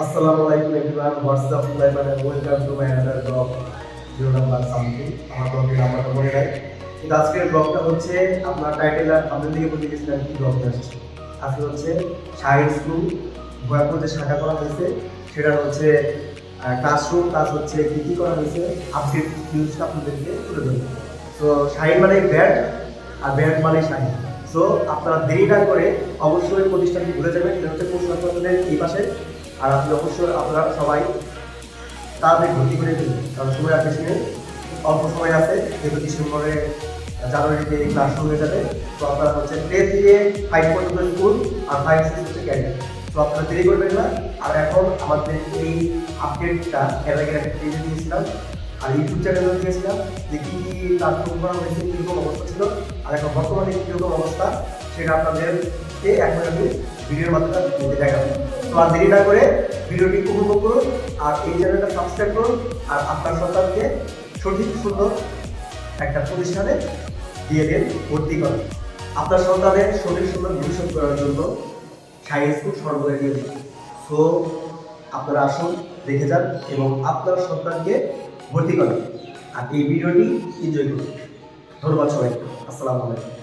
আসসালামু আলাইকুম everyone, WhatsApp live and welcome to my another blog 0 number something. আমার ব্লগের নাম্বারটা মনে নাই, কিন্তু আজকের ব্লগটা হচ্ছে আপনার টাইটেল আর থাম্বনেল থেকে বুঝে গেছিলেন কি ব্লগ আসছে। আজকে হচ্ছে শাহিদ স্কুল ভয়াপুর যে শাখা করা হয়েছে সেটা হচ্ছে ক্লাসরুম কাজ হচ্ছে কি কি করা হয়েছে আপডেট নিউজটা আপনাদেরকে তুলে ধরবো। তো শাহিদ মানে ব্যান্ড আর ব্যান্ড মানে শাহিদ। সো আপনারা দেরি না করে অবশ্যই প্রতিষ্ঠানটি ঘুরে যাবেন, এটা হচ্ছে পৌষ হাসপাতালের এই পাশে। আর আপনি অবশ্যই আপনারা সবাই তাড়াতাড়ি ভর্তি করে দিন, কারণ সময় আর বেশি নেই, অল্প সময় আছে, যেহেতু ডিসেম্বরে জানুয়ারিতে ক্লাস শুরু হয়ে যাবে। তো আপনারা হচ্ছে প্লে থেকে 5 পর্যন্ত স্কুল আর 5-6 হচ্ছে ক্যারিয়ার। তো আপনারা দেরি করবেন না। আর এখন আমাদের এই আপডেটটা এর আগে একটা পেজে দিয়েছিলাম আর ইউটিউব চ্যানেলে দিয়েছিলাম যে কী কী প্ল্যাটফর্ম করা হয়েছে, কীরকম অবস্থা ছিল আর এখন বর্তমানে কীরকম অবস্থা, সেটা আপনাদেরকে এখন আমি ভিডিওর মাধ্যমে দিতে দেখাবো। তো আর দেরি না করে ভিডিওটি উপভোগ করুন আর এই চ্যানেলটা সাবস্ক্রাইব করুন আর আপনার সন্তানকে সঠিক সুন্দর একটা প্রতিষ্ঠানে দিয়ে দেন, ভর্তি করেন। আপনার সন্তানের সঠিক সুন্দর ভবিষ্যৎ করার জন্য শাহিদ স্কুল সর্বদা এগিয়ে দিন। সো আপনারা আসুন, দেখে যান এবং আপনার সন্তানকে ভর্তি করেন আর এই ভিডিওটি এনজয় করুন। ধন্যবাদ সবাইকে। আসসালামু আলাইকুম।